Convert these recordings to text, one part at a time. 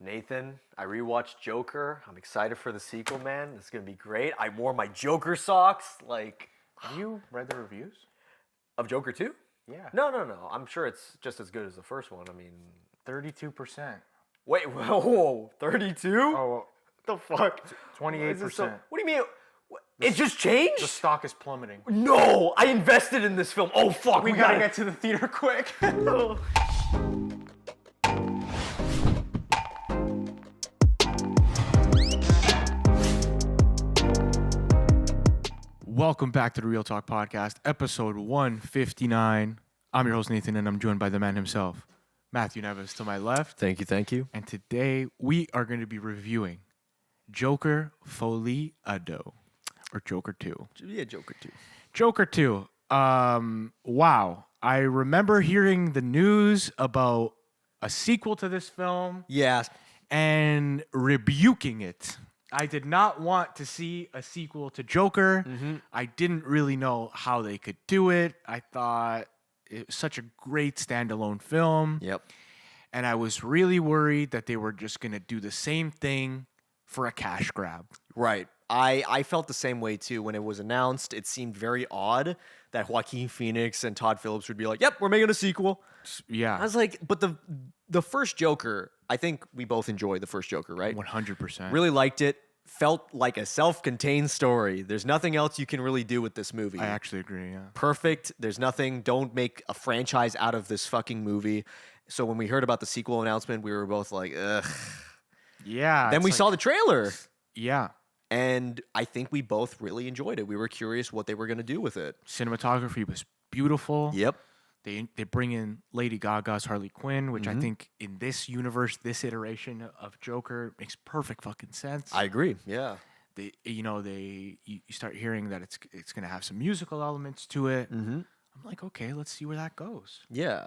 Nathan, I rewatched Joker. I'm excited for the sequel, man. It's gonna be great. I wore my Joker socks, Have you read the reviews? of Joker 2? Yeah. No. I'm sure it's just as good as the first one. I mean, 32%. wait, whoa, 32? Oh, What the fuck? 28%. What do you mean? It just changed? The stock is plummeting. No, I invested in this film. Oh fuck, We gotta get to the theater quick. Welcome back to the Real Talk Podcast, episode 159. I'm your host, Nathan, and I'm joined by the man himself, Matthew Neves, to my left. Thank you. And today, we are going to be reviewing Joker, Folie, or Joker 2. Yeah, Joker 2. Joker 2. Wow. I remember hearing the news about a sequel to this film Yeah. and rebuking it. I did not want to see a sequel to Joker. Mm-hmm. I didn't really know how they could do it. I thought it was such a great standalone film. Yep. And I was really worried that they were just going to do the same thing for a cash grab. Right. I felt the same way too when it was announced. It seemed very odd that Joaquin Phoenix and Todd Phillips would be like, "Yep, we're making a sequel." Yeah. I was like, but the first Joker, I think we both enjoyed the first Joker, right? 100%. Really liked it. Felt like a self-contained story. There's nothing else you can really do with this movie. I actually agree, yeah. Perfect. There's nothing. Don't make a franchise out of this fucking movie. So when we heard about the sequel announcement, we were both like, ugh. Yeah. Then we saw the trailer. Yeah. And I think we both really enjoyed it. We were curious what they were going to do with it. Cinematography was beautiful. Yep. They bring in Lady Gaga's Harley Quinn, which Mm-hmm. I think in this universe, this iteration of Joker makes perfect fucking sense. I agree. Yeah. You start hearing that it's gonna have some musical elements to it. Mm-hmm. I'm like, okay, let's see where that goes. Yeah.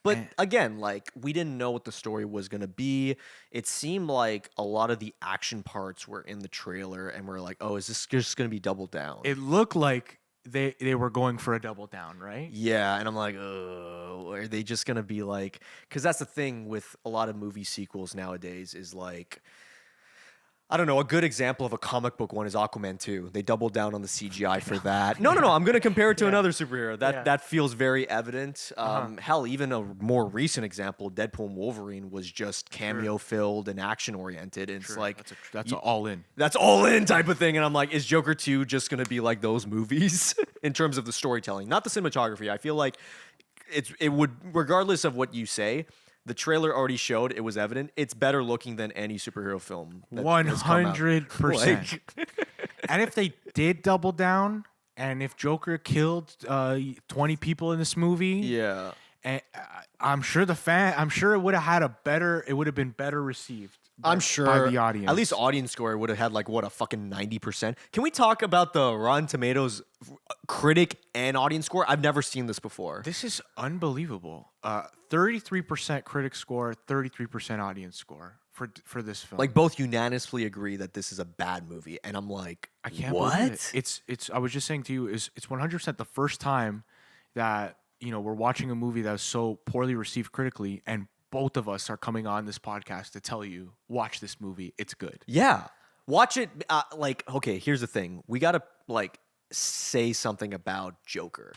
But And- again, we didn't know what the story was going to be. It seemed like a lot of the action parts were in the trailer, and we're like, oh, is this just going to be doubled down? It looked like they were going for a double down, right? Yeah, and I'm like, are they just gonna be like? Because that's the thing with a lot of movie sequels nowadays is like, I don't know. A good example of a comic book one is Aquaman 2. They doubled down on the CGI for that. No. I'm gonna compare it to another superhero. That feels very evident. Hell, even a more recent example, Deadpool and Wolverine was just cameo filled and action oriented. It's like That's all in. that's all in type of thing. And I'm like, is Joker 2 just going to be like those movies in terms of the storytelling? Not the cinematography. I feel like it would, regardless of what you say, the trailer already showed, it was evident, it's better looking than any superhero film. That has come out. 100%. And if they did double down, and if Joker killed 20 people in this movie, Yeah. and I'm sure it would have been better received. I'm sure by the audience. At least audience score would have had a fucking 90%. Can we talk about the Rotten Tomatoes critic and audience score? I've never seen this before. This is unbelievable. 33% critic score, 33% audience score for this film. Like both unanimously agree that this is a bad movie, and I'm like, I can't what? believe it. It's. I was just saying to you, it's 100% the first time that we're watching a movie that was so poorly received critically, and both of us are coming on this podcast to tell you, watch this movie. It's good. Yeah. Watch it. Okay, here's the thing. We got to, say something about Joker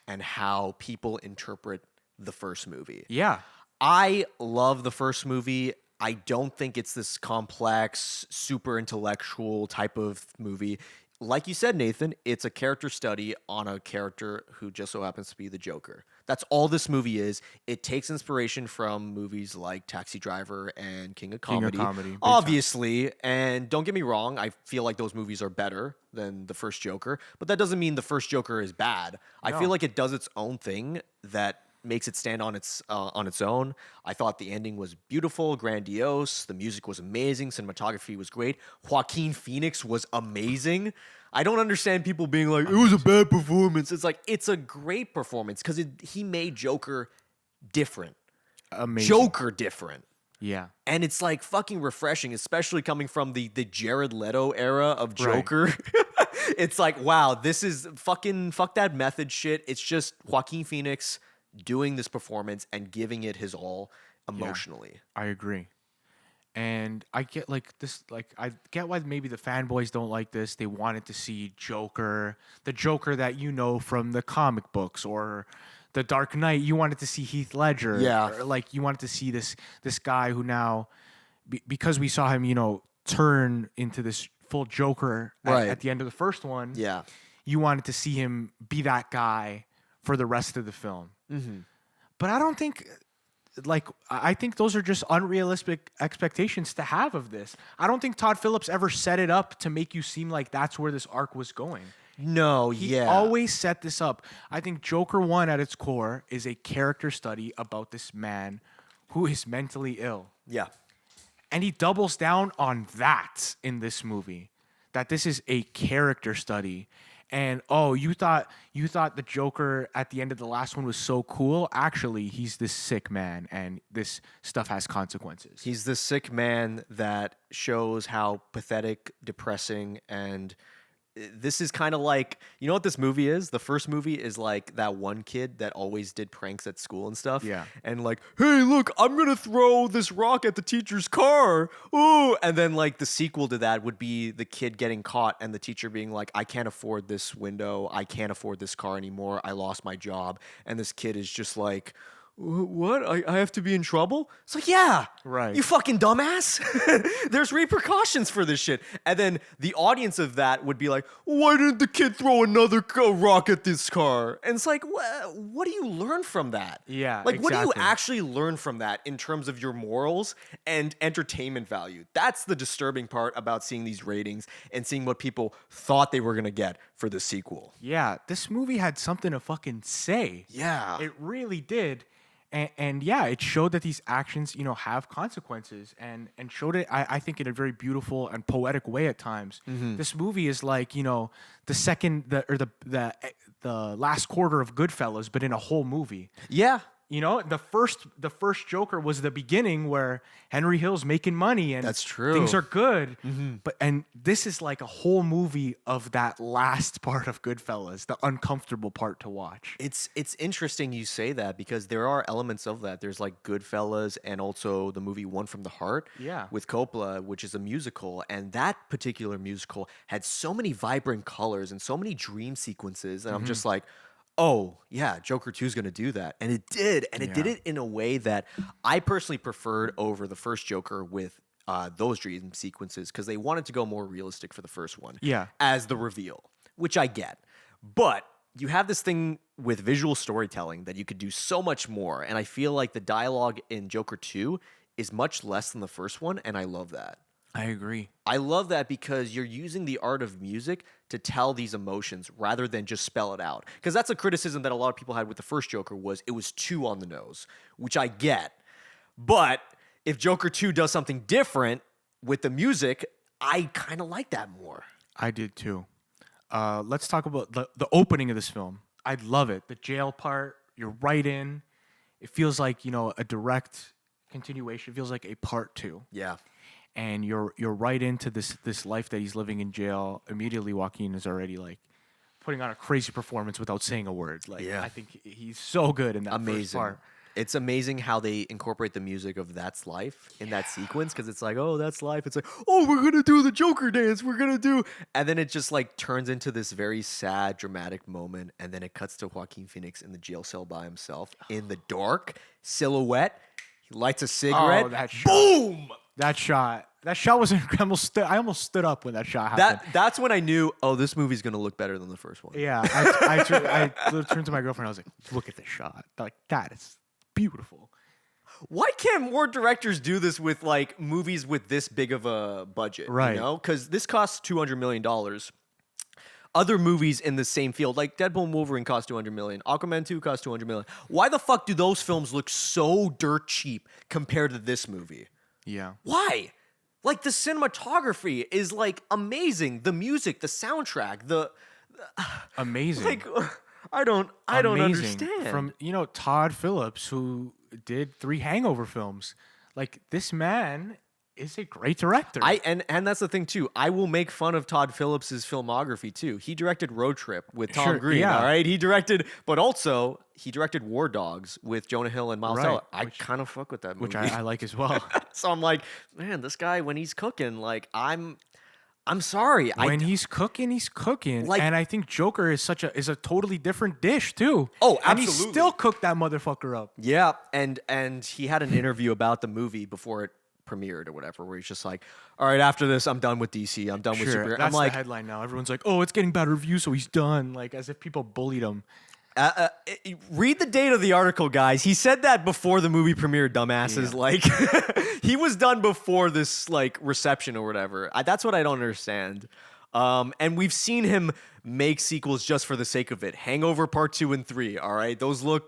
and how people interpret the first movie. Yeah. I love the first movie. I don't think it's this complex, super intellectual type of movie. Like you said, Nathan, it's a character study on a character who just so happens to be the Joker. That's all this movie is. It takes inspiration from movies like Taxi Driver and King of Comedy. Comedy, Obviously. And don't get me wrong, I feel like those movies are better than the first Joker. But that doesn't mean the first Joker is bad. I feel like it does its own thing that makes it stand on its own. I thought the ending was beautiful, grandiose. The music was amazing. Cinematography was great. Joaquin Phoenix was amazing. I don't understand people being like, it was a bad performance. It's like, it's a great performance because he made Joker different. Amazing. Joker different. Yeah. And it's like fucking refreshing, especially coming from the Jared Leto era of Joker. Right. It's like, wow, this is fucking fuck that method shit. It's just Joaquin Phoenix doing this performance and giving it his all emotionally. I agree. And I get like this, like I get why maybe the fanboys don't like this. They wanted to see Joker, the Joker that you know from the comic books, or the Dark Knight. You wanted to see Heath Ledger, Yeah. or like you wanted to see this guy who now, because we saw him, turn into this full Joker Right. at the end of the first one. Yeah. You wanted to see him be that guy for the rest of the film. Mm-hmm. But I don't think, like, I think those are just unrealistic expectations to have of this. I don't think Todd Phillips ever set it up to make you seem like that's where this arc was going. No, He always set this up. I think Joker 1 at its core is a character study about this man who is mentally ill. Yeah. And he doubles down on that in this movie. That this is a character study. And you thought the Joker at the end of the last one was so cool. Actually, he's this sick man, and this stuff has consequences. He's this sick man that shows how pathetic, depressing, and this is kind of like, you know what this movie is? The first movie is like that one kid that always did pranks at school and stuff. Yeah. And like, hey, look, I'm going to throw this rock at the teacher's car. Ooh. And then like the sequel to that would be the kid getting caught and the teacher being like, I can't afford this window. I can't afford this car anymore. I lost my job. And this kid is just like, what? I have to be in trouble? It's like, yeah. Right. You fucking dumbass. There's repercussions for this shit. And then the audience of that would be like, why didn't the kid throw another rock at this car? And it's like, what do you learn from that? Yeah, Like, what do you exactly. actually learn from that in terms of your morals and entertainment value? That's the disturbing part about seeing these ratings and seeing what people thought they were going to get for the sequel. Yeah, this movie had something to fucking say. Yeah. It really did. And yeah, it showed that these actions, have consequences, and showed it, I think, in a very beautiful and poetic way at times. Mm-hmm. This movie is like, the last quarter of Goodfellas, but in a whole movie. Yeah. The first Joker was the beginning where Henry Hill's making money and That's true. things are good. Mm-hmm. And this is like a whole movie of that last part of Goodfellas, the uncomfortable part to watch. It's interesting you say that because there are elements of that. There's like Goodfellas and also the movie One from the Heart Yeah. with Coppola, which is a musical. And that particular musical had so many vibrant colors and so many dream sequences. And I'm just like, oh, yeah, Joker 2 is going to do that. And it did. And it did Yeah. it in a way that I personally preferred over the first Joker with those dream sequences because they wanted to go more realistic for the first one. Yeah. As the reveal, which I get. But you have this thing with visual storytelling that you could do so much more. And I feel like the dialogue in Joker 2 is much less than the first one. And I love that. I agree. I love that because you're using the art of music to tell these emotions rather than just spell it out. Because that's a criticism that a lot of people had with the first Joker was it was too on the nose, which I get. But if Joker 2 does something different with the music, I kind of like that more. I did too. Let's talk about the opening of this film. I love it. The jail part, you're right in. It feels like, a direct continuation. It feels like a part 2. Yeah. And you're right into this life that he's living in jail. Immediately, Joaquin is already like putting on a crazy performance without saying a word. Like, Yeah. I think he's so good in that first Amazing. part. It's amazing how they incorporate the music of That's Life in that sequence because it's like, oh, that's life. It's like, oh, we're going to do the Joker dance. We're going to do. And then it just like turns into this very sad, dramatic moment. And then it cuts to Joaquin Phoenix in the jail cell by himself in the dark silhouette. He lights a cigarette. Oh, that shot. Boom! That shot was incredible. I almost stood up when that shot happened. That's when I knew, oh, this movie's going to look better than the first one. Yeah, I turned to my girlfriend. I was like, "Look at this shot! Like that is beautiful." Why can't more directors do this with like movies with this big of a budget? Right. You know, because this costs $200 million. Other movies in the same field, like Deadpool and Wolverine, cost $200 million. Aquaman 2 cost $200 million. Why the fuck do those films look so dirt cheap compared to this movie? Yeah. Why? Like the cinematography is like amazing. The music, the soundtrack, the Amazing. like I don't Amazing. understand. From Todd Phillips, who did 3 Hangover films. Like this man is a great director. And that's the thing too. I will make fun of Todd Phillips's filmography too. He directed Road Trip with Tom Sure, Green. yeah. All right, he directed War Dogs with Jonah Hill and Miles Right, Teller. I kind of fuck with that movie, which I like as well. So I'm like, man, this guy when he's cooking, like I'm sorry. When he's cooking, he's cooking. Like- And I think Joker is a totally different dish too. Oh, And he absolutely. still cooked that motherfucker up. Yeah, and he had an interview about the movie before it premiered or whatever, where he's just like, all right, after this, I'm done with DC. I'm done with Sure, superhero. that's I'm like, the headline now. Everyone's like, "Oh, it's getting bad reviews, so he's done." Like as if people bullied him. read the date of the article, guys. He said that before the movie premiered, dumbasses. Yeah. Like, he was done before this like reception or whatever. That's what I don't understand. And we've seen him make sequels just for the sake of it. Hangover Part 2 and 3. All right, those are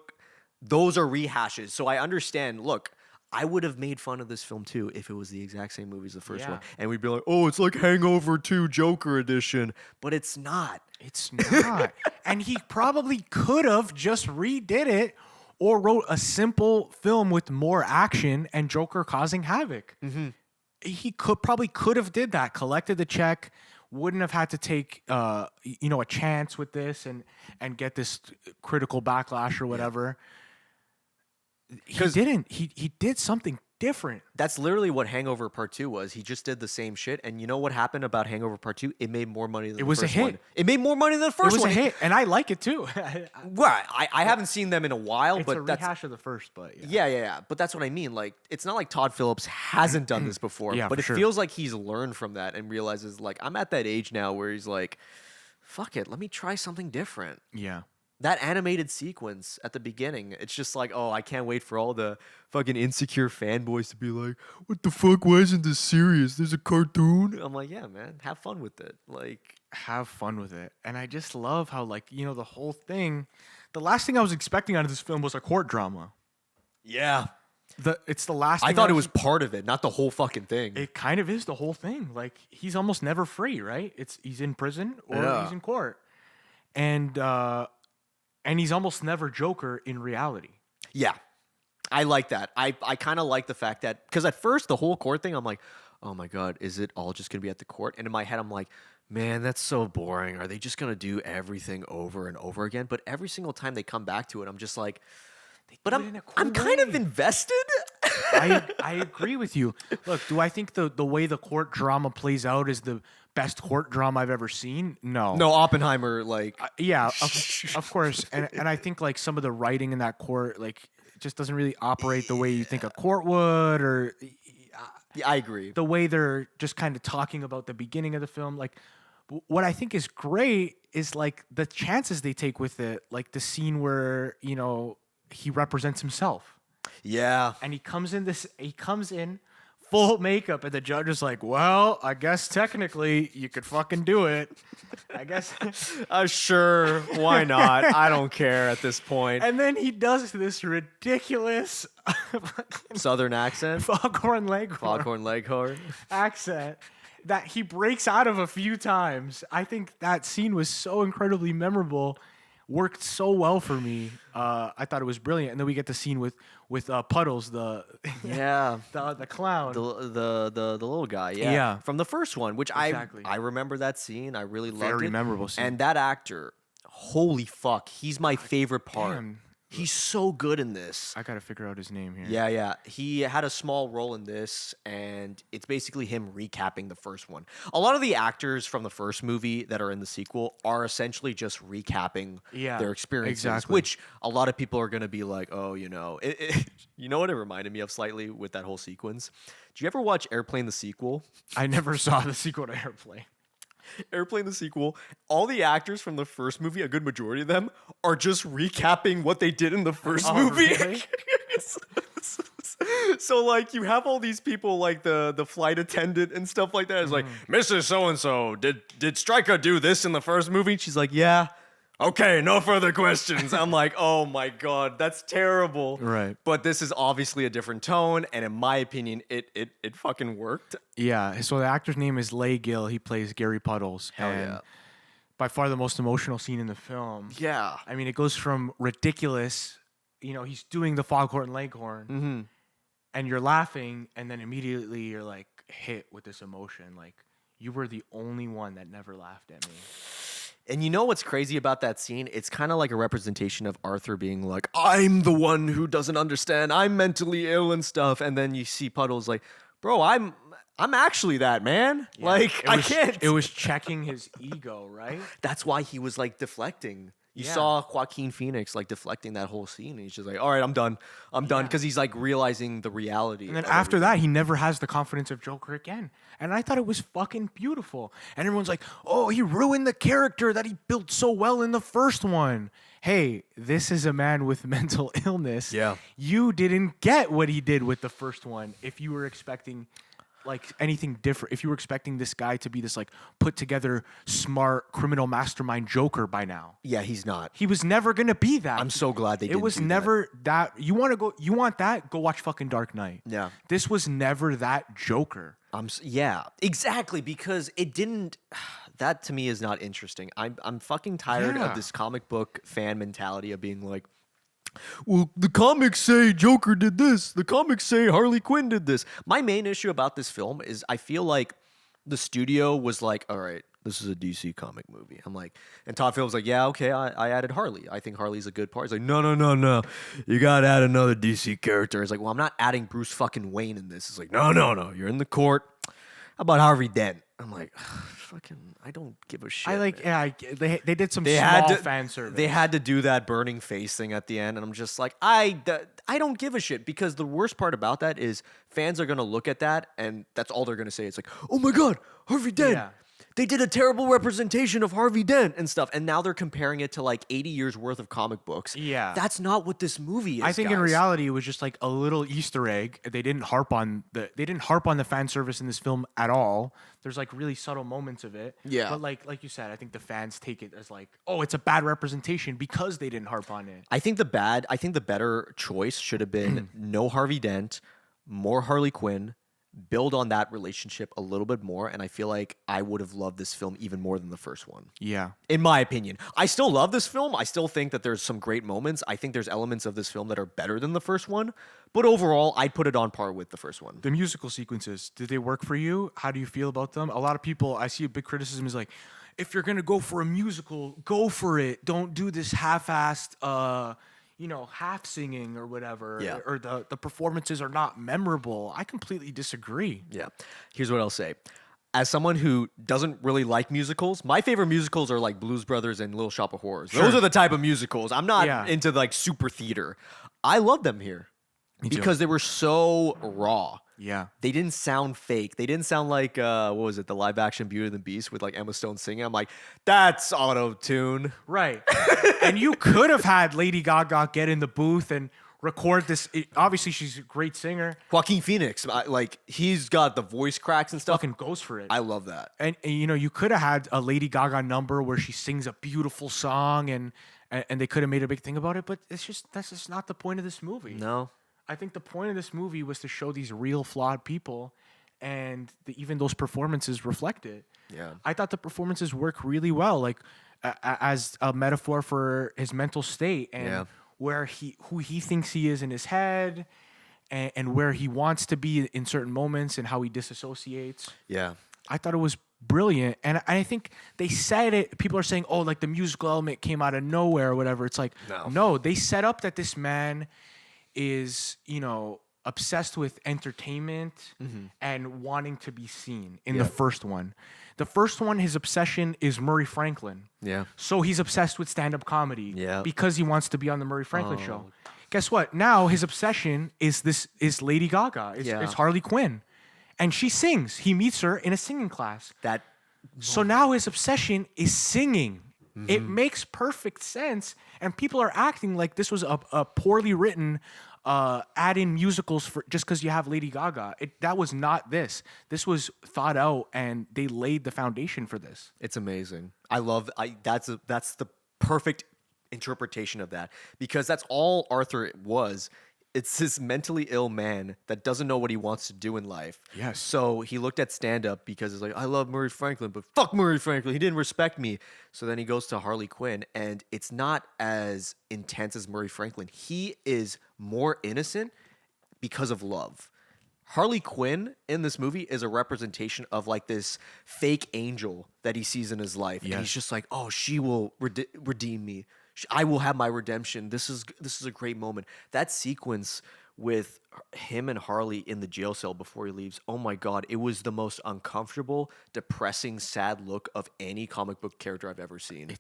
rehashes. So I understand. Look, I would have made fun of this film too if it was the exact same movie as the first Yeah. one, and we'd be like, "Oh, it's like Hangover 2 Joker edition," but it's not. It's not. And he probably could have just redid it or wrote a simple film with more action and Joker causing havoc. Mm-hmm. He could have did that, collected the check, wouldn't have had to take a chance with this and get this critical backlash or whatever. He didn't. He did something different. That's literally what Hangover Part 2 was. He just did the same shit. And you know what happened about Hangover Part 2? It made more money than the first one. It was a hit. It made more money than the It first was one. a hit, and I like it too. Well, I haven't seen them in a while, It's but a that's rehash of the first, but yeah. yeah. But that's what I mean. Like, it's not like Todd Phillips hasn't done this before, Yeah, but for it sure. feels like he's learned from that and realizes, like, I'm at that age now where he's like, fuck it, let me try something different. Yeah. That animated sequence at the beginning, it's just like, oh, I can't wait for all the fucking insecure fanboys to be like, what the fuck, why isn't this serious? There's a cartoon. I'm like, yeah, man, have fun with it. Like, Have fun with it. And I just love how, like, the whole thing, the last thing I was expecting out of this film was a court drama. yeah. It's the last I thing thought it was part of it, not the whole fucking thing. It kind of is the whole thing. Like, he's almost never free, right? He's in prison or Yeah. he's in court. And he's almost never Joker in reality. Yeah. I like that. I kind of like the fact that, because at first the whole court thing, I'm like, oh my God, is it all just going to be at the court? And in my head, I'm like, man, that's so boring. Are they just going to do everything over and over again? But every single time they come back to it, I'm just like, but do it in a cool I'm kind of way. invested. I agree with you. Look, do I think the way the court drama plays out is the best court drama I've ever seen? No. No, Oppenheimer, like, Yeah, of course. And I think like some of the writing in that court, like, just doesn't really operate the way you think a court would, or yeah, I agree. the way they're just kind of talking about the beginning of the film. Like, what I think is great is like the chances they take with it, like the scene where, he represents himself. Yeah. And he comes in full makeup, and the judge is like, well, I guess technically you could fucking do it. I guess. Sure. Why not? I don't care at this point. And then he does this ridiculous Southern accent. foghorn leghorn Foghorn Leghorn. accent that he breaks out of a few times. I think that scene was so incredibly memorable. Worked so well for me. I thought it was brilliant. And then we get the scene with Puddles, Yeah. the clown. The little guy, yeah. Yeah. From the first one, which Exactly. I remember that scene. I really loved it. Very memorable scene. And that actor, holy fuck, he's my favorite part. damn. He's so good in this. I gotta figure out his name here. Yeah. He had a small role in this, and it's basically him recapping the first one. A lot of the actors from the first movie that are in the sequel are essentially just recapping their experiences, exactly. which a lot of people are going to be like, oh, you know what it reminded me of slightly with that whole sequence? Did you ever watch Airplane the sequel? I never saw the sequel to Airplane. Airplane the sequel, all the actors from the first movie, a good majority of them, are just recapping what they did in the first movie. Really? So like you have all these people like the flight attendant and stuff like that. It's like, Mrs. So-and-so, did Stryker do this in the first movie? She's like, yeah. Okay, no further questions. I'm like, oh my God, that's terrible. Right. But this is obviously a different tone, and in my opinion, it fucking worked. Yeah. So the actor's name is Leigh Gill. He plays Gary Puddles. Hell and yeah. by far the most emotional scene in the film. Yeah. I mean, it goes from ridiculous, he's doing the foghorn leghorn, and you're laughing, and then immediately you're like hit with this emotion, like you were the only one that never laughed at me. And you know what's crazy about that scene? It's kind of like a representation of Arthur being like, I'm the one who doesn't understand. I'm mentally ill and stuff. And then you see Puddles like, bro, I'm actually that, man. Yeah. Like, I can't. It was checking his ego, right? That's why he was like deflecting. You Yeah. saw Joaquin Phoenix like deflecting that whole scene. And he's just like, all right, I'm done. I'm done. Because he's like realizing the reality. And then of after everything. that, he never has the confidence of Joker again. And I thought it was fucking beautiful. And everyone's like, oh, he ruined the character that he built so well in the first one. Hey, this is a man with mental illness. Yeah. You didn't get what he did with the first one if you were expecting like anything different. If you were expecting this guy to be this like put together smart criminal mastermind Joker by now. Yeah, he's not. He was never going to be that. I'm so glad they It didn't was do never that. You want that? Go watch fucking Dark Knight. Yeah. This was never that Joker. Yeah, exactly, because it didn't. That to me is not interesting. I'm fucking tired Yeah. of this comic book fan mentality of being like, well, the comics say Joker did this. The comics say Harley Quinn did this. My main issue about this film is I feel like the studio was like, all right, this is a DC comic movie. I'm like, and Todd Phillips was like, yeah, okay, I added Harley. I think Harley's a good part. He's like, no. You got to add another DC character. It's like, well, I'm not adding Bruce fucking Wayne in this. It's like, no. You're in the court. How about Harvey Dent? I'm like, fucking, I don't give a shit. I like, man. yeah, they did some They small had to, fan service. They had to do that burning face thing at the end, and I'm just like, I don't give a shit, because the worst part about that is fans are gonna look at that, and that's all they're gonna say. It's like, oh my god, Harvey Dent. Yeah. They did a terrible representation of Harvey Dent and stuff, and now they're comparing it to like 80 years worth of comic books. Yeah. That's not what this movie is. I think in guys. reality it was just like a little Easter egg. They didn't harp on the fan service in this film at all. There's like really subtle moments of it. Yeah. But like you said, I think the fans take it as like, oh, it's a bad representation because they didn't harp on it. I think the better choice should have been no Harvey Dent, more Harley Quinn, build on that relationship a little bit more, and I feel like I would have loved this film even more than the first one. Yeah. In my opinion. I still love this film. I still think that there's some great moments. I think there's elements of this film that are better than the first one, but overall, I'd put it on par with the first one. The musical sequences, did they work for you? How do you feel about them? A lot of people, I see a big criticism is like, if you're going to go for a musical, go for it. Don't do this half-assed, half singing or whatever. Yeah. Or the performances are not memorable. I completely disagree. Yeah. Here's what I'll say. As someone who doesn't really like musicals, my favorite musicals are like Blues Brothers and Little Shop of Horrors. Sure. Those are the type of musicals. I'm not Yeah. into like super theater. I love them here Me too. because they were so raw. Yeah. They didn't sound fake. They didn't sound like what was it, the live action Beauty and the Beast with like Emma Stone singing. I'm like, that's auto tune. Right. And you could have had Lady Gaga get in the booth and record this. Obviously, she's a great singer. Joaquin Phoenix, like he's got the voice cracks and stuff. Fucking goes for it. I love that. And you could have had a Lady Gaga number where she sings a beautiful song and they could have made a big thing about it, but that's just not the point of this movie. No. I think the point of this movie was to show these real flawed people, and even those performances reflect it. Yeah. I thought the performances work really well, like as a metaphor for his mental state and Yeah. who he thinks he is in his head, and where he wants to be in certain moments, and how he disassociates. Yeah. I thought it was brilliant, and I think they said it. People are saying, "Oh, like the musical element came out of nowhere or whatever." It's like, no, they set up that this man is, obsessed with entertainment and wanting to be seen in the first one. The first one, his obsession is Murray Franklin. Yeah. So he's obsessed with stand-up comedy Yeah. because he wants to be on the Murray Franklin show. Guess what? Now his obsession is Lady Gaga. It's Harley Quinn. And she sings. He meets her in a singing class. So now his obsession is singing. It makes perfect sense. And people are acting like this was a poorly written add-in musicals for just because you have Lady Gaga. That was not this. This was thought out, and they laid the foundation for this. It's amazing. That's the perfect interpretation of that, because that's all Arthur was. It's this mentally ill man that doesn't know what he wants to do in life. Yes. So he looked at stand-up because it's like, I love Murray Franklin, but fuck Murray Franklin. He didn't respect me. So then he goes to Harley Quinn, and it's not as intense as Murray Franklin. He is more innocent, because of love. Harley Quinn in this movie is a representation of like this fake angel that he sees in his life, and he's just like, "Oh, she will redeem me. I will have my redemption. This is a great moment." That sequence with him and Harley in the jail cell before he leaves, oh my god, it was the most uncomfortable, depressing, sad look of any comic book character I've ever seen.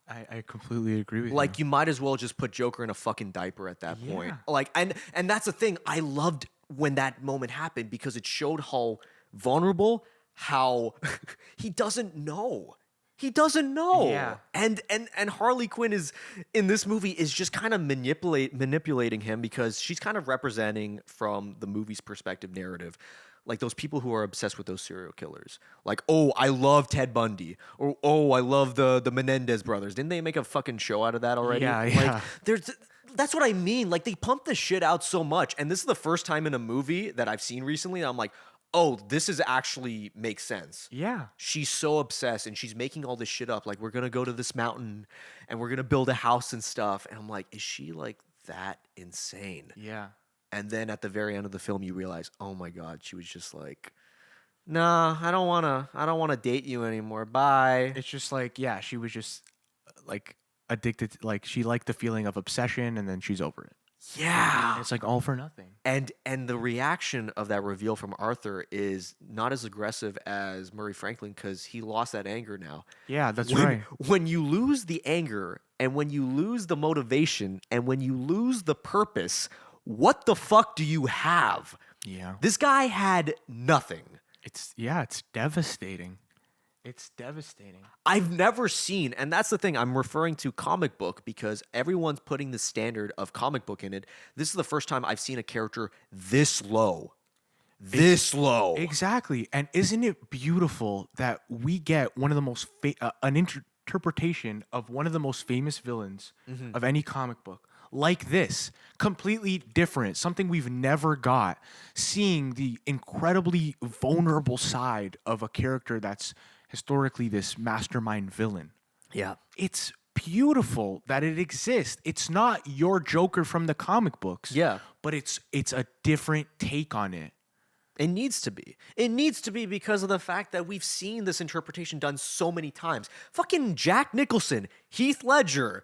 I completely agree with you. Like, you might as well just put Joker in a fucking diaper at that point. Like, and that's the thing. I loved when that moment happened because it showed how vulnerable, how he doesn't know. He doesn't know. Yeah. And Harley Quinn is in this movie is just kind of manipulating him because she's kind of representing from the movie's perspective narrative. Like those people who are obsessed with those serial killers. Like, oh, I love Ted Bundy. Or, oh, I love the Menendez brothers. Didn't they make a fucking show out of that already? Yeah. Like, that's what I mean. Like, they pump this shit out so much. And this is the first time in a movie that I've seen recently that I'm like, oh, this is actually makes sense. Yeah. She's so obsessed and she's making all this shit up. Like, we're going to go to this mountain and we're going to build a house and stuff. And I'm like, is she like that insane? Yeah. And then at the very end of the film, you realize, oh my God, she was just like, nah, I don't want to date you anymore. Bye. It's just like, yeah, she was just like addicted. Like, she liked the feeling of obsession and then she's over it. Yeah. And it's like all for nothing. And the reaction of that reveal from Arthur is not as aggressive as Murray Franklin because he lost that anger now. Yeah, that's when, right. When you lose the anger and when you lose the motivation and when you lose the purpose, what the fuck do you have? Yeah. This guy had nothing. It's devastating. It's devastating. I've never seen, and that's the thing, I'm referring to comic book because everyone's putting the standard of comic book in it. This is the first time I've seen a character this low. This low. Exactly. And isn't it beautiful that we get one of the most, an interpretation of one of the most famous villains of any comic book? Like this, completely different, something we've never got. Seeing the incredibly vulnerable side of a character that's historically this mastermind villain. Yeah. It's beautiful that it exists. It's not your Joker from the comic books. Yeah. But it's a different take on it. It needs to be. It needs to be because of the fact that we've seen this interpretation done so many times. Fucking Jack Nicholson, Heath Ledger,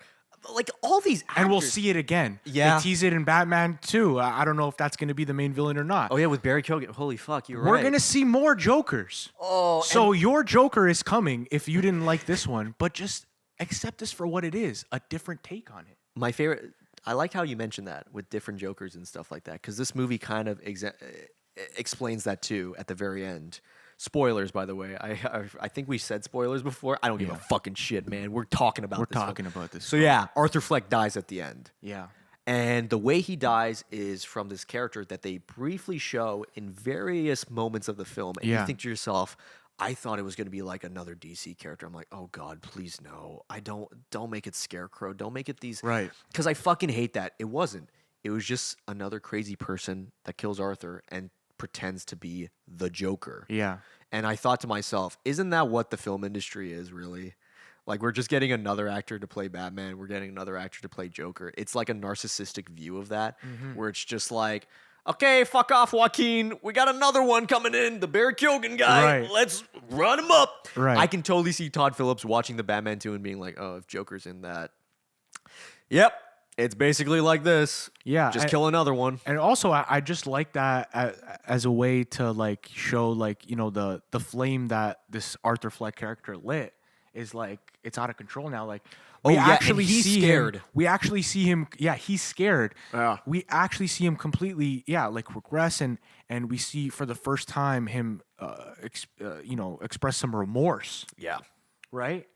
like all these actors. And we'll see it again. Yeah. They tease it in Batman too. I don't know if that's going to be the main villain or not. Oh yeah, with Barry Keoghan. Holy fuck, you're right. We're going to see more Jokers. Oh, so your Joker is coming if you didn't like this one, but just accept this for what it is, a different take on it. My favorite, I like how you mentioned that with different Jokers and stuff like that, because this movie kind of explains that too at the very end. Spoilers, by the way. I think we said spoilers before. I don't give a fucking shit, man. We're talking about this. So yeah, Arthur Fleck dies at the end. Yeah. And the way he dies is from this character that they briefly show in various moments of the film. And you think to yourself, I thought it was going to be like another DC character. I'm like, oh God, please no. Don't make it Scarecrow. Don't make it these. Right. Because I fucking hate that. It wasn't. It was just another crazy person that kills Arthur and pretends to be the Joker. Yeah. And I thought to myself, isn't that what the film industry is really? Like, we're just getting another actor to play Batman. We're getting another actor to play Joker. It's like a narcissistic view of that, where it's just like, okay, fuck off, Joaquin. We got another one coming in, the Barry Keoghan guy. Right. Let's run him up. Right. I can totally see Todd Phillips watching the Batman 2 and being like, oh, if Joker's in that. Yep. It's basically like this. Yeah. Just kill another one. And also, I just like that as a way to like show like, you know, the flame that this Arthur Fleck character lit is like, it's out of control now. Like, we actually and he's see scared. We actually see him. Yeah, he's scared. Yeah. We actually see him completely, like regress, and we see for the first time him, express some remorse. Yeah. Right.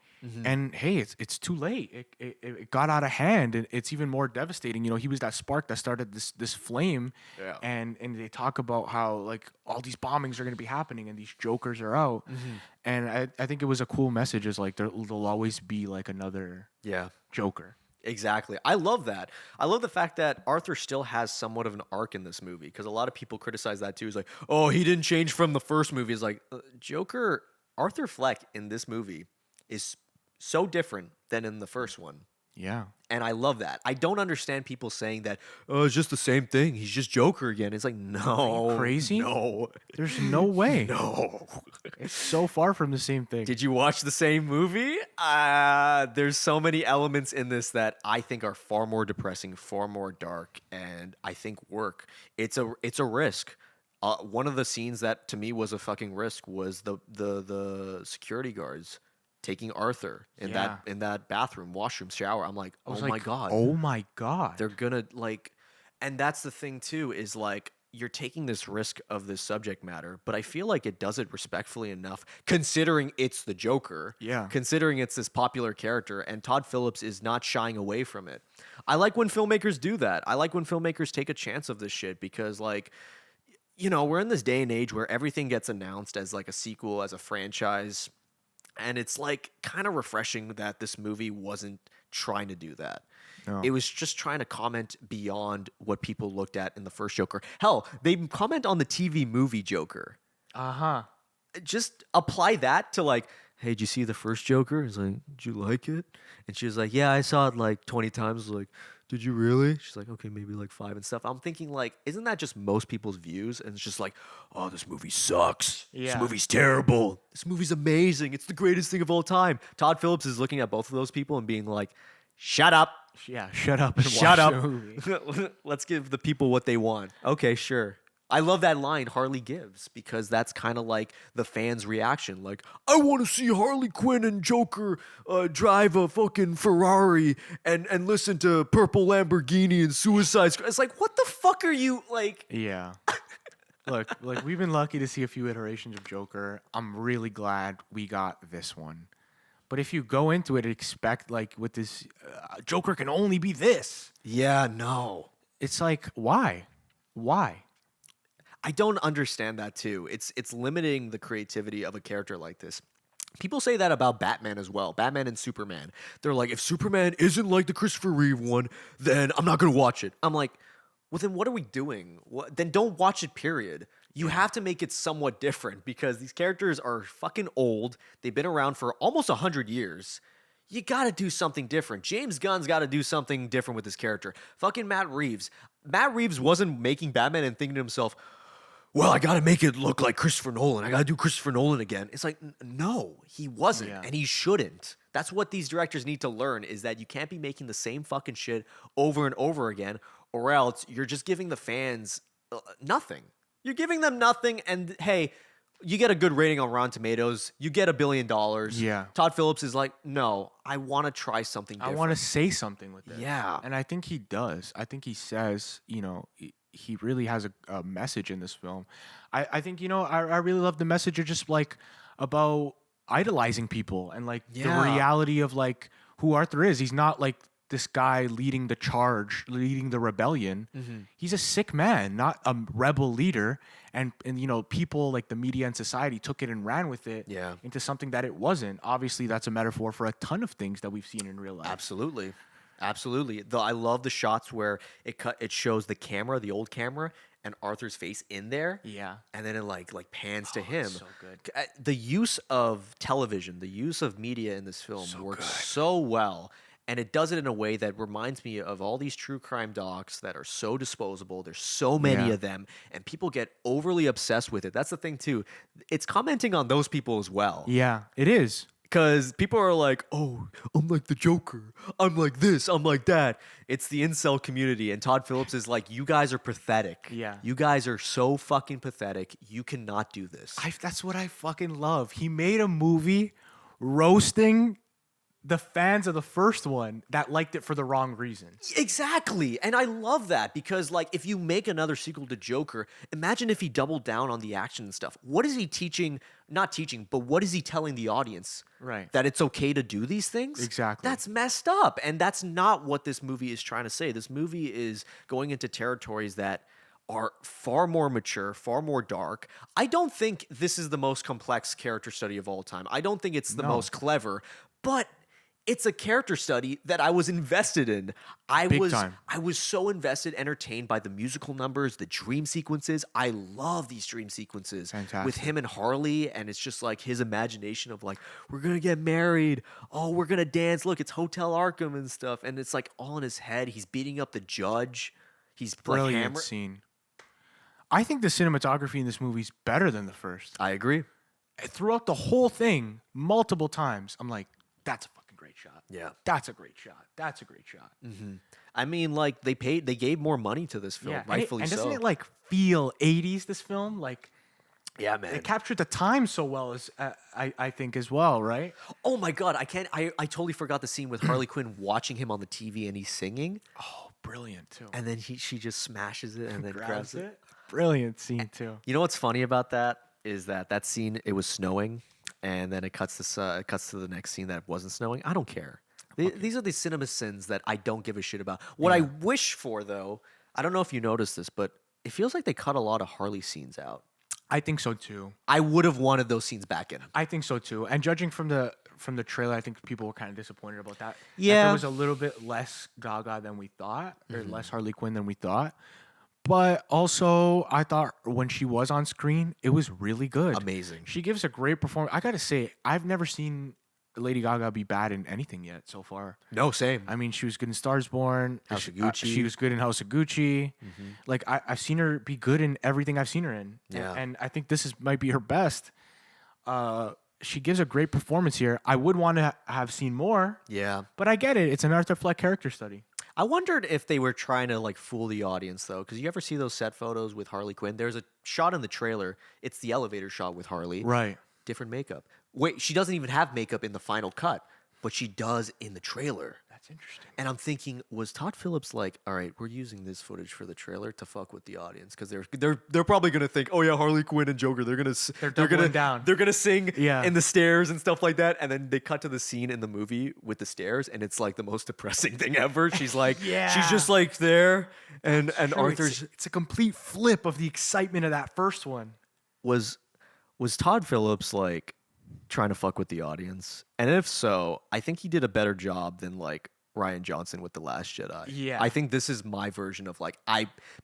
And hey, it's too late. It got out of hand, and it's even more devastating. You know, he was that spark that started this flame. Yeah. And they talk about how like all these bombings are going to be happening, and these Jokers are out. And I think it was a cool message. Is like there'll always be like another Joker. Exactly. I love that. I love the fact that Arthur still has somewhat of an arc in this movie, because a lot of people criticize that too. It's like, oh, he didn't change from the first movie. It's like, Arthur Fleck in this movie is so different than in the first one. Yeah. And I love that. I don't understand people saying that, oh, it's just the same thing. He's just Joker again. It's like, no. Are you crazy? No. There's no way. No. It's so far from the same thing. Did you watch the same movie? There's so many elements in this that I think are far more depressing, far more dark, and I think work. It's a risk. One of the scenes that to me was a fucking risk was the security guards taking Arthur in that bathroom, washroom, shower. I'm like, oh my god. Oh my god. They're gonna and that's the thing too, is like you're taking this risk of this subject matter, but I feel like it does it respectfully enough, considering it's the Joker. Yeah. Considering it's this popular character, and Todd Phillips is not shying away from it. I like when filmmakers do that. I like when filmmakers take a chance of this shit because, like, you know, we're in this day and age where everything gets announced as like a sequel, as a franchise. And it's like kind of refreshing that this movie wasn't trying to do that. No. It was just trying to comment beyond what people looked at in the first Joker. Hell, they comment on the TV movie Joker. Uh-huh. Just apply that to like, hey, did you see the first Joker? He's like, did you like it? And she was like, yeah, I saw it like 20 times. Like, did you really? She's like, okay, maybe like 5 and stuff. I'm thinking like, isn't that just most people's views? And it's just like, oh, this movie sucks. Yeah. This movie's terrible. This movie's amazing. It's the greatest thing of all time. Todd Phillips is looking at both of those people and being like, shut up. Yeah, shut up and Shut watch up. the movie. Let's give the people what they want. Okay, sure. I love that line Harley gives because that's kind of like the fans' reaction. Like, I want to see Harley Quinn and Joker drive a fucking Ferrari and listen to Purple Lamborghini and Suicide Squad. It's like, what the fuck are you like? Yeah. Look, we've been lucky to see a few iterations of Joker. I'm really glad we got this one. But if you go into it, expect like with this, Joker can only be this. Yeah, no. It's like, why? Why? I don't understand that too. It's limiting the creativity of a character like this. People say that about Batman as well. Batman and Superman. They're like, if Superman isn't like the Christopher Reeve one, then I'm not going to watch it. I'm like, well, then what are we doing? Then don't watch it, period. You have to make it somewhat different because these characters are fucking old. They've been around for almost 100 years. You got to do something different. James Gunn's got to do something different with this character. Fucking Matt Reeves. Matt Reeves wasn't making Batman and thinking to himself, well, I got to make it look like Christopher Nolan. I got to do Christopher Nolan again. It's like, no, he wasn't, and he shouldn't. That's what these directors need to learn, is that you can't be making the same fucking shit over and over again, or else you're just giving the fans nothing. You're giving them nothing, and hey, you get a good rating on Rotten Tomatoes. You get $1 billion. Yeah. Todd Phillips is like, no, I want to try something different. I want to say something with this. Yeah. And I think he does. I think he says, you know, he really has a message in this film. I think, you know, I really love the message of just like about idolizing people and like the reality of like who Arthur is. He's not like this guy leading the charge, leading the rebellion. Mm-hmm. He's a sick man, not a rebel leader. And you know, people like the media and society took it and ran with it into something that it wasn't. Obviously, that's a metaphor for a ton of things that we've seen in real life. Absolutely. Though I love the shots where it shows the camera, the old camera, and Arthur's face in there. Yeah. And then it like pans to him. So good. The use of television, the use of media in this film works so well. And it does it in a way that reminds me of all these true crime docs that are so disposable. There's so many of them, and people get overly obsessed with it. That's the thing, too. It's commenting on those people as well. Yeah, it is. Because people are like, oh, I'm like the Joker. I'm like this. I'm like that. It's the incel community. And Todd Phillips is like, you guys are pathetic. Yeah. You guys are so fucking pathetic. You cannot do this. That's what I fucking love. He made a movie roasting the fans of the first one that liked it for the wrong reasons. Exactly. And I love that because, like, if you make another sequel to Joker, imagine if he doubled down on the action and stuff. What is he teaching? Not teaching, but what is he telling the audience? Right. That it's okay to do these things? Exactly. That's messed up. And that's not what this movie is trying to say. This movie is going into territories that are far more mature, far more dark. I don't think this is the most complex character study of all time. I don't think it's the most clever, but it's a character study that I was invested in. Big time. I was so invested, entertained by the musical numbers, the dream sequences. I love these dream sequences Fantastic. with him and Harley, and it's just like his imagination of like, we're gonna get married. Oh, we're gonna dance. Look, it's Hotel Arkham and stuff, and it's like all in his head. He's beating up the judge. He's like Brilliant scene. I think the cinematography in this movie is better than the first. I agree. Throughout the whole thing, multiple times, I'm like, that's a fucking great shot. Yeah. That's a great shot. That's a great shot. I mean, like they gave more money to this film, rightfully and so. doesn't it like feel 80s, this film? Like, yeah, man. it captured the time so well, as I think, as well, right? Oh my god, I totally forgot the scene with Harley Quinn watching him on the TV and he's singing. Oh, brilliant, too. And then she just smashes it and then grabs it. Brilliant scene, too. You know what's funny about that is that scene, it was snowing, and then it cuts to the next scene that wasn't snowing. I don't care. These are the cinema sins that I don't give a shit about. What I wish for, though, I don't know if you noticed this, but it feels like they cut a lot of Harley scenes out. I think so, too. I would have wanted those scenes back in. I think so, too. And judging from the trailer, I think people were kind of disappointed about that. Yeah. That there was a little bit less Gaga than we thought, or less Harley Quinn than we thought. But also, I thought when she was on screen, it was really good. Amazing. She gives a great performance. I got to say, I've never seen Lady Gaga be bad in anything yet so far. No, same. I mean, she was good in Stars Born. House of Gucci. She was good in House of Gucci. Like, I've seen her be good in everything I've seen her in. Yeah. And I think this might be her best. She gives a great performance here. I would want to have seen more. Yeah. But I get it. It's an Arthur Fleck character study. I wondered if they were trying to like fool the audience though, because you ever see those set photos with Harley Quinn? There's a shot in the trailer. It's the elevator shot with Harley. Right. Different makeup. Wait, she doesn't even have makeup in the final cut, but she does in the trailer. That's interesting. And I'm thinking, was Todd Phillips like, all right, we're using this footage for the trailer to fuck with the audience because they're probably gonna think, oh yeah, Harley Quinn and Joker, they're gonna down. They're gonna sing Yeah. in the stairs and stuff like that, and then they cut to the scene in the movie with the stairs, and it's like the most depressing thing ever. She's like, she's just like there, and True, Arthur's it's a complete flip of the excitement of that first one. was Todd Phillips like trying to fuck with the audience? And if so, I think he did a better job than like Rian Johnson with The Last Jedi. Yeah. I think this is my version of like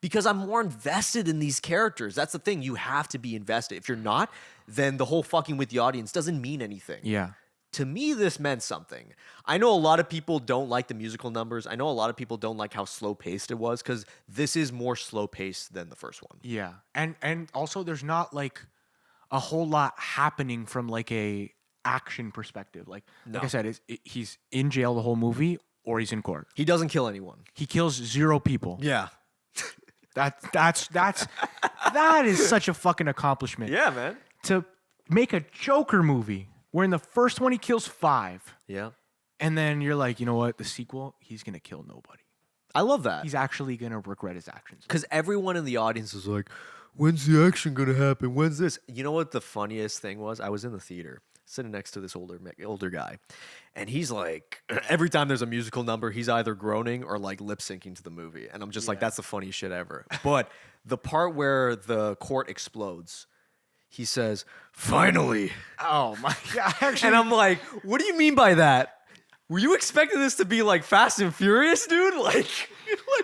because I'm more invested in these characters. That's the thing. You have to be invested. If you're not, then the whole fucking with the audience doesn't mean anything. Yeah. To me, this meant something. I know a lot of people don't like the musical numbers. I know a lot of people don't like how slow paced it was because this is more slow paced than the first one. Yeah. And also there's not like a whole lot happening from like a action perspective. Like I said, he's in jail the whole movie or he's in court. He doesn't kill anyone. He kills 0 people. Yeah. That is such a fucking accomplishment. Yeah, man. To make a Joker movie where in the first one he kills 5. Yeah. And then you're like, you know what? The sequel, he's going to kill nobody. I love that. He's actually going to regret his actions. Because everyone in the audience is like, when's the action going to happen? When's this? You know what the funniest thing was? I was in the theater sitting next to this older guy. And he's like, every time there's a musical number, he's either groaning or like lip syncing to the movie. And I'm just like, that's the funniest shit ever. But the part where the court explodes, he says, finally. Oh my God. And I'm like, what do you mean by that? Were you expecting this to be like Fast and Furious, dude? Like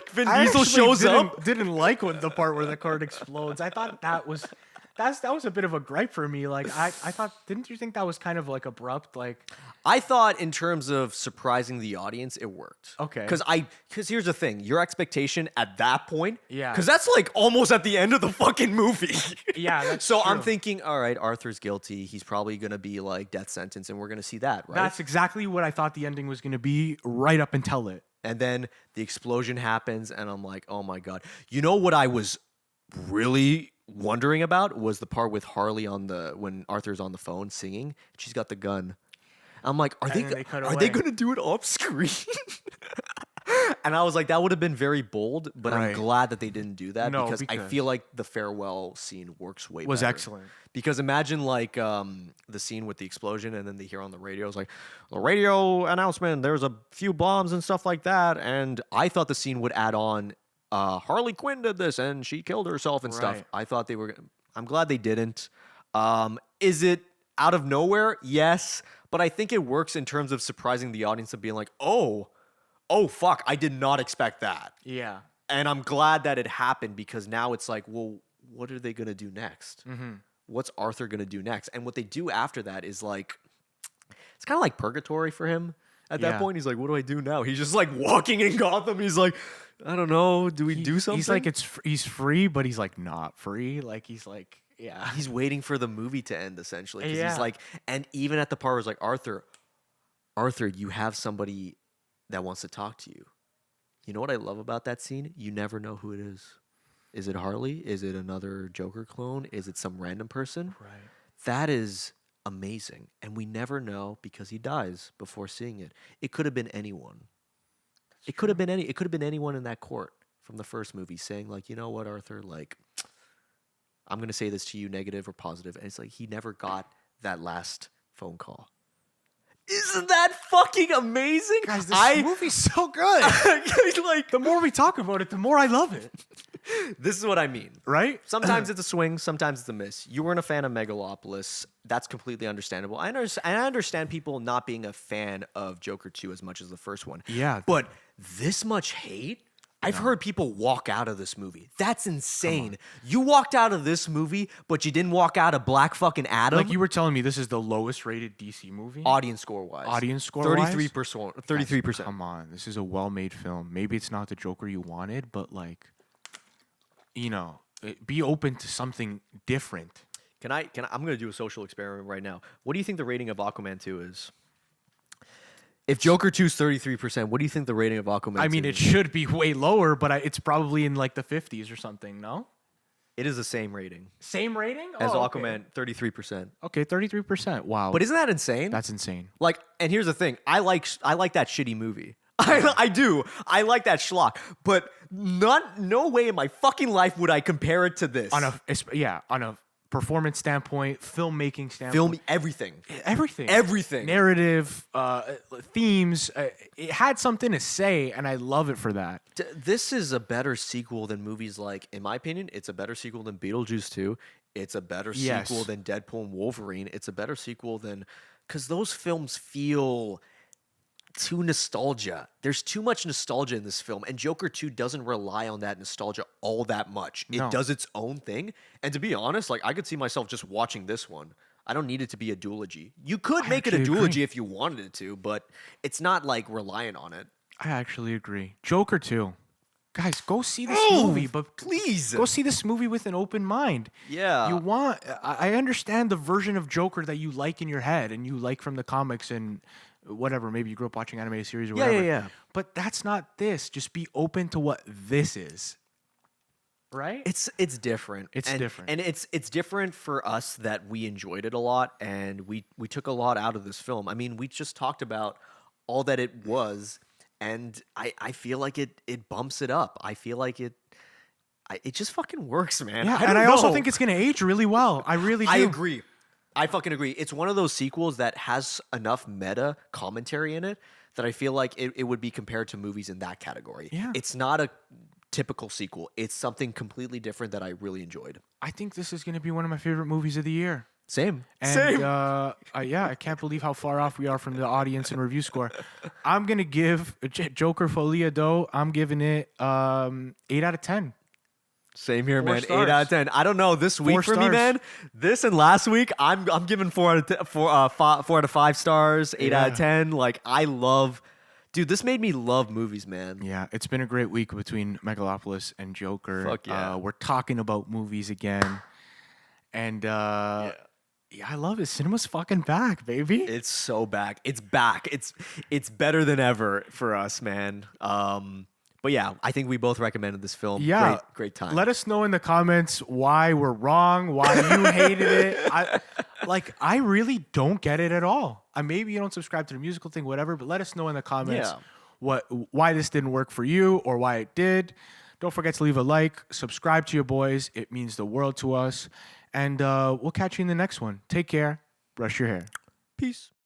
Vin Diesel shows up? Didn't like the part where the card explodes. I thought that was a bit of a gripe for me. Like I thought, didn't you think that was kind of like abrupt? Like I thought in terms of surprising the audience, it worked. Okay. Because here's the thing, your expectation at that point, Yeah. because that's like almost at the end of the fucking movie. Yeah, that's so I'm true. thinking, all right, Arthur's guilty. He's probably gonna be like death sentence, and we're gonna see that, right? that's exactly what I thought the ending was going to be right up until it. And then the explosion happens, and I'm like, oh my God. You know what I was really wondering about was the part with Harley when Arthur's on the phone singing. She's got the gun. I'm like, are they going to do it off screen? And I was like, that would have been very bold, but I'm Right. glad that they didn't do that No, because I because- feel like the farewell scene works way Was better. excellent. Because imagine like the scene with the explosion and then they hear on the radio, it's like, the radio announcement, there's a few bombs and stuff like that. And I thought the scene would add on, Harley Quinn did this and she killed herself and stuff. Right. I thought I'm glad they didn't. Is it out of nowhere? Yes. But I think it works in terms of surprising the audience of being like, oh, fuck, I did not expect that. Yeah. And I'm glad that it happened because now it's like, well, what are they going to do next? Mm-hmm. What's Arthur going to do next? And what they do after that is like, it's kind of like purgatory for him. At that point, he's like, what do I do now? He's just like walking in Gotham. He's like, I don't know. Do we do something? He's like, he's free, but he's like not free. Like, he's like, yeah. He's waiting for the movie to end essentially. 'Cause Yeah. he's like, and even at the part where it's like, Arthur, you have somebody that wants to talk to you. You know what I love about that scene? You never know who it is. Is it Harley? Is it another Joker clone? Is it some random person? Right. That is amazing. And we never know because he dies before seeing it. It could have been anyone. It could have been anyone in that court from the first movie saying like, you know what, Arthur, like, I'm going to say this to you, negative or positive. And it's like, he never got that last phone call. Isn't that fucking amazing? Guys, this movie's so good. Like, The more we talk about it, the more I love it. this is what I mean. Right? Sometimes it's a swing, sometimes it's a miss. You weren't a fan of Megalopolis. That's completely understandable. I understand people not being a fan of Joker 2 as much as the first one. Yeah. But this much hate? I've heard people walk out of this movie. That's insane. You walked out of this movie, but you didn't walk out of Black fucking Adam? Like you were telling me, this is the lowest rated DC movie? Audience score-wise. 33%. 33%. Come on. This is a well-made film. Maybe it's not the Joker you wanted, but like, you know, be open to something different. I'm going to do a social experiment right now. What do you think the rating of Aquaman 2 is? If Joker 2 is 33%, what do you think the rating of Aquaman 2 I mean, is? it should be way lower, but it's probably in like the 50s or something, no? It is the same rating Same rating? as Oh, Aquaman, 33%. Okay, 33%. Wow. But isn't that insane? That's insane. Like, and here's the thing. I like that shitty movie. I do. I like that schlock. But no way in my fucking life would I compare it to this. On a performance standpoint, filmmaking standpoint. Film, everything. Everything. Narrative, themes. It had something to say, and I love it for that. This is a better sequel than movies like, in my opinion, it's a better sequel than Beetlejuice 2. It's a better sequel than Deadpool and Wolverine. It's a better sequel than... Because those films feel... too nostalgia. There's too much nostalgia in this film, and Joker 2 doesn't rely on that nostalgia all that much. It does its own thing, and to be honest, like I could see myself just watching this one. I don't need it to be a duology. You could make it a duology if you wanted it to, but it's not like reliant on it. I actually agree. Joker 2. Guys, go see this movie, but please go see this movie with an open mind. Yeah. I understand the version of Joker that you like in your head and you like from the comics and whatever, maybe you grew up watching animated series or whatever. Yeah. But that's not this. Just be open to what this is. Right? It's different. It's different. And it's different for us that we enjoyed it a lot and we took a lot out of this film. I mean, we just talked about all that it was, and I feel like it bumps it up. I feel like it just fucking works, man. Yeah, I also think it's gonna age really well. I really do. I agree. I fucking agree. It's one of those sequels that has enough meta commentary in it that I feel like it would be compared to movies in that category. Yeah. It's not a typical sequel. It's something completely different that I really enjoyed. I think this is going to be one of my favorite movies of the year. Same. I can't believe how far off we are from the audience and review score. I'm going to give Joker Folie, though, I'm giving it 8 out of 10. Same here, 4 man. stars. 8 out of 10. I don't know. This week 4 for me, stars. man. This and last week, I'm giving 4 out of 5 stars. 8 out of 10. Like dude. This made me love movies, man. Yeah, it's been a great week between Megalopolis and Joker. Fuck yeah. We're talking about movies again, and yeah, I love it. Cinema's fucking back, baby. It's so back. It's back. It's better than ever for us, man. But yeah, I think we both recommended this film. Yeah, great time. Let us know in the comments why we're wrong, why you hated it. I really don't get it at all. Maybe you don't subscribe to the musical thing, whatever. But let us know in the comments why this didn't work for you or why it did. Don't forget to leave a like, subscribe to your boys. It means the world to us. And we'll catch you in the next one. Take care. Brush your hair. Peace.